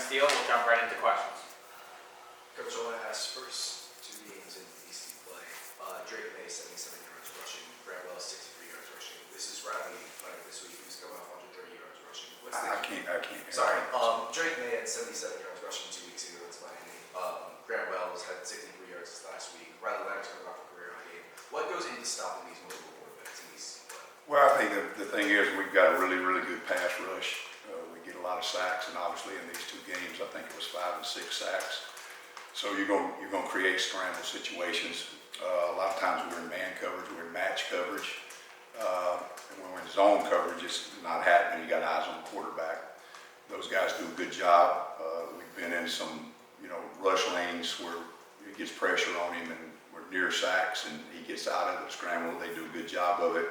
Steele. We'll jump right into questions. Coach, I want to ask first 2 games in DC play. Drake May, 77 yards rushing. Brett Wells, 63 yards rushing. This is Riley playing this week, who's coming off 130 yards rushing. I can't. Sorry. Drake May had 77 yards rushing 2 weeks ago against Miami. Grant Wells had 63 yards this last week. Riley Lennox coming off a career high game. What goes into stopping these mobile quarterbacks in DC play? Well, I think the thing is we've got a really good pass rush. We get a lot of sacks, and obviously in these 2 games, I think it was 5 and 6 sacks. So you're going to create scramble situations. A lot of times we're in man coverage, we're in match coverage. And when we're in zone coverage, it's not happening. You got eyes on the quarterback. Those guys do a good job. We've been in some, rush lanes where it gets pressure on him, and we're near sacks, and he gets out of the scramble. They do a good job of it.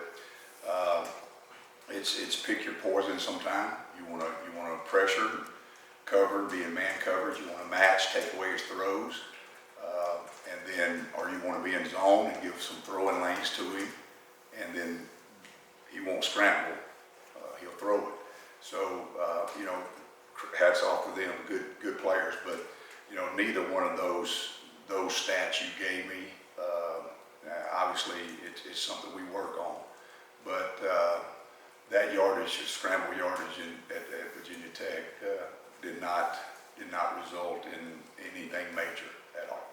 It's pick your poison sometime. You want to pressure, cover, be in man coverage. You want to match, take away his throws, or you want to be in zone and give some throwing lanes to him, and then he won't scramble. He'll throw it. So hats off to them, good players. But neither one of those stats you gave me. Obviously, it's something we work on, but that yardage, scramble yardage at Virginia Tech, did not result in anything major at all.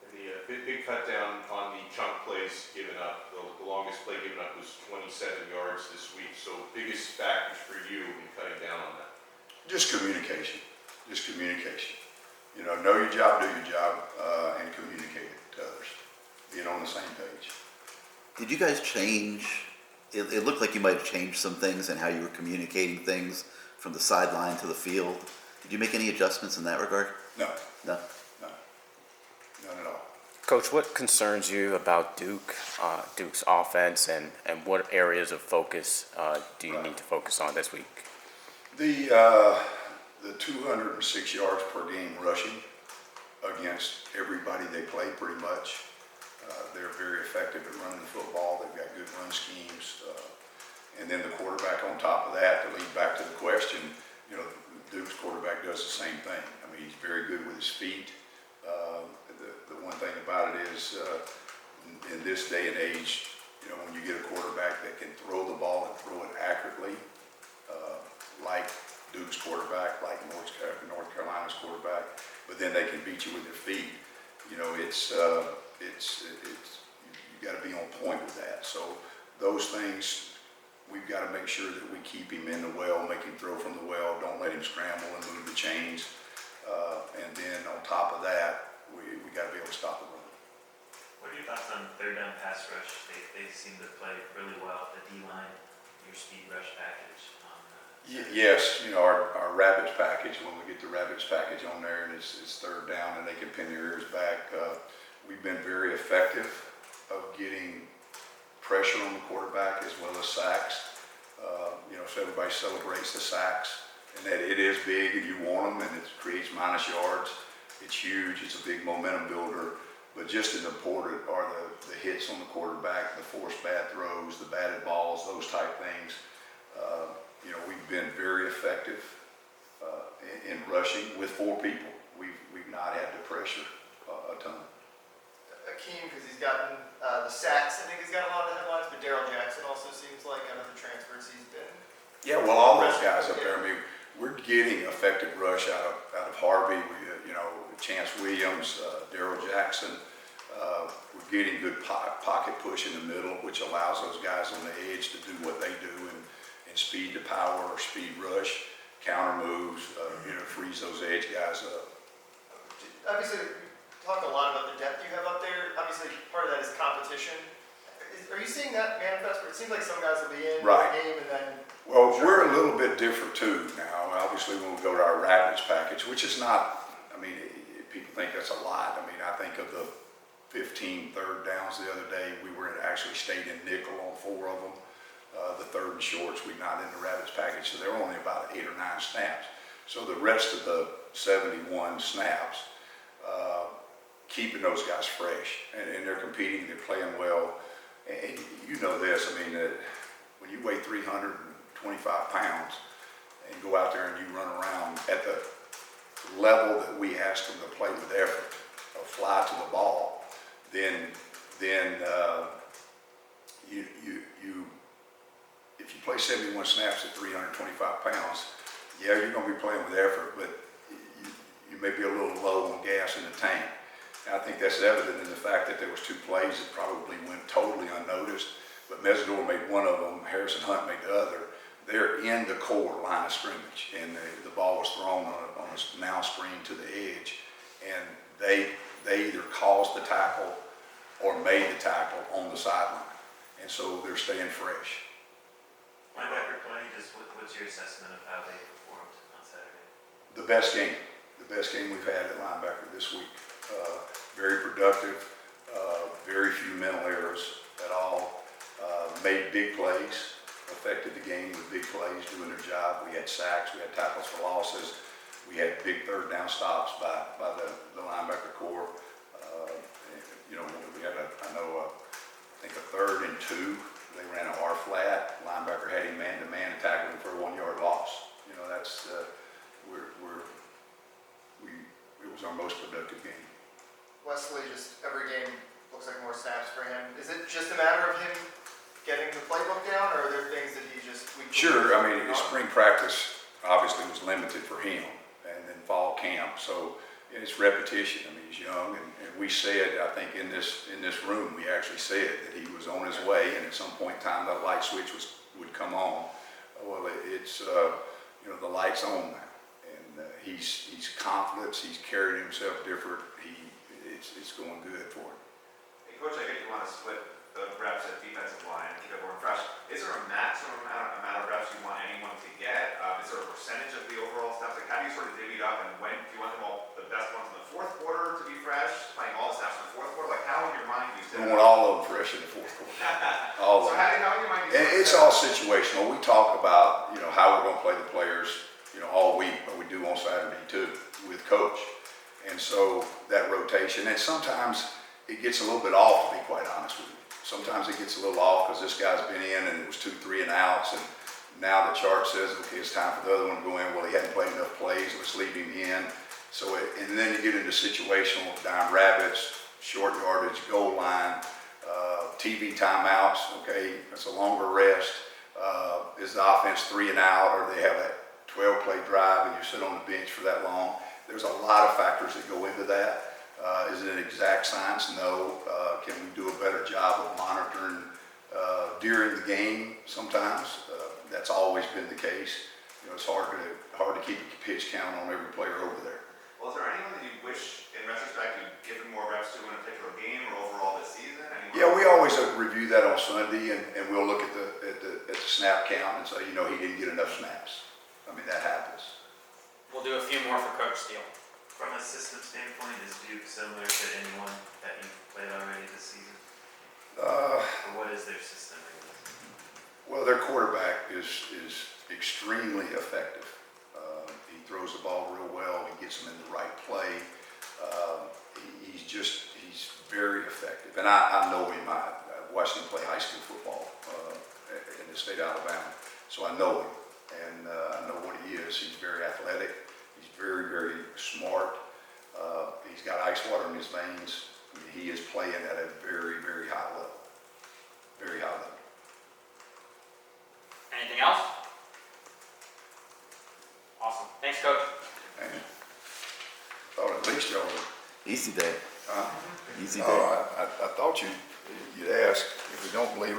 And the big cut down on the chunk plays given up. The longest play given up was 27 yards this week. So biggest factors for you in cutting down on that? Just communication. Know your job, do your job, and communicate it to others. Being on the same page. Did you guys change? It looked like you might have changed some things and how you were communicating things from the sideline to the field. Did you make any adjustments in that regard? No. No? No. None at all. Coach, what concerns you about Duke's offense, and what areas of focus do you need to focus on this week? The 206 yards per game rushing against everybody they play pretty much. They're very effective at running the football. They've got good run schemes. And then the quarterback on top of that, to lead back to the question, Duke's quarterback does the same thing. I mean, he's very good with his feet. The one thing about it is, in this day and age, when you get a quarterback that can throw the ball and throw it accurately, like Duke's quarterback, like North Carolina's quarterback, but then they can beat you with their feet. You got to be on point with that. So those things, we've got to make sure that we keep him in the well, make him throw from the well, don't let him scramble and move the chains. And then on top of that, we got to be able to stop the run. What are your thoughts on third down pass rush? They seem to play really well at the D-line, your speed rush package. Yes, our Rabbits package, when we get the Rabbits package on there and it's third down and they can pin their ears back, we've been very effective of getting pressure on the quarterback as well as sacks. So everybody celebrates the sacks, and that it is big and you want them, and it creates minus yards. It's huge, it's a big momentum builder, but just as important are the hits on the quarterback, the forced bad throws, the batted balls, those type things. We've been very effective in rushing with 4 people. We've not had to pressure a ton. Akeem, because he's gotten the sacks, I think he's got a lot of the headlines, but Darrell Jackson also seems like out of the transfers he's been. Yeah, well, all those guys up there. I mean, we're getting effective rush out of Harvey. Chance Williams, Darrell Jackson. We're getting good pocket push in the middle, which allows those guys on the edge to do what they do and speed to power or speed rush, counter moves, freeze those edge guys up. Obviously, you talk a lot about the depth you have up there. Obviously, part of that is competition. Are you seeing that manifest? Where it seems like some guys will be in the game and then. Well, we're a little bit different too now. Obviously, when we go to our Rapids package, which is not, people think that's a lot. I think of the 15 third downs the other day, we actually stayed in nickel on 4 of them. The third and shorts, we're not in the Rapids package, so they're only about 8 or 9 snaps. So the rest of the 71 snaps, keeping those guys fresh, and they're competing, they're playing well. And you know this, when you weigh 325 pounds and go out there and you run around at the level that we ask them to play with effort, or fly to the ball, then if you play 71 snaps at 325 pounds, yeah, you're going to be playing with effort, but you may be a little low on gas in the tank. And I think that's evident in the fact that there was 2 plays that probably went totally unnoticed, but Mesidor made one of them, Harrison Hunt made the other. They're in the core line of scrimmage, and the ball was thrown on a now screen to the edge, and they either caused the tackle or made the tackle on the sideline, and so they're staying fresh. Linebacker play, just what's your assessment of how they performed on Saturday? The best game we've had at linebacker this week. Very productive, very few mental errors at all. Made big plays, affected the game with big plays, doing their job. We had sacks, we had tackles for losses, we had big third down stops by the linebacker core. You know, we had I think a 3rd and 2. They ran an R flat. Linebacker had him man to man and tackled him for a 1-yard loss. You know, that's it was our most productive game. Wesley, just every game looks like more snaps for him. Is it just a matter of him getting the playbook down, or are there things that he just week to Sure. week I mean, his spring practice obviously was limited for him, and then fall camp. So it's repetition. I mean, he's young, and we said, I think in this room, we actually said that he was on his way, and at some point in time, that light switch would come on. Well, it's you know, the light's on now, and he's confident. He's carried himself different. It's going good for him. Hey, Coach, I get you want to split the reps at defensive line and keep everyone fresh. Is there a maximum amount of reps you want anyone to get? Is there a percentage of the overall snaps? Like, how do you sort of divvy it up, and when do you want them all, the best ones in the 4th quarter to be fresh, playing all the snaps in the 4th quarter? Like, how in your mind do you set We it want up? all of them fresh in the 4th quarter. All So of them. how in your mind do you And it's set it all up? situational. We talk about, you know, how we're going to play the players, you know, all week, but we do on Saturday too with coach. And so that rotation, and sometimes it gets a little bit off, to be quite honest with you. Sometimes it gets a little off because this guy's been in and it was 2, 3 and outs, and now the chart says, okay, it's time for the other one to go in. Well, he hadn't played enough plays, let's leave him in. So, and then you get into situational, dime rabbits, short yardage, goal line, TV timeouts, okay, that's a longer rest. Is the offense 3 and out, or they have a 12-play drive and you sit on the bench for that long? There's a lot of factors that go into that. Is it an exact science? No. Can we do a better job of monitoring during the game sometimes? That's always been the case. You know, it's hard to keep a pitch count on every player over there. Well, is there anyone that you wish, in retrospect, you'd given more reps to in a particular game or overall this season? Anyone? Yeah, we always review that on Sunday, and we'll look at the snap count and say, you know, he didn't get enough snaps. I mean, that happens. We'll do a few more for Coach Steele. From a system standpoint, is Duke similar to anyone that you've played already this season? Or what is their system? Well, their quarterback is extremely effective. He throws the ball real well. He gets them in the right play. He's very effective. And I know him. I watched him play high school football in the state of Alabama. So I know him, and I know what he is. He's very athletic. He's very, very smart. He's got ice water in his veins. I mean, he is playing at a very, very high level. Very high level. Anything else? Awesome. Thanks, Coach. Man, thought at least y'all were. Easy day. Huh? Easy day. Oh, I thought you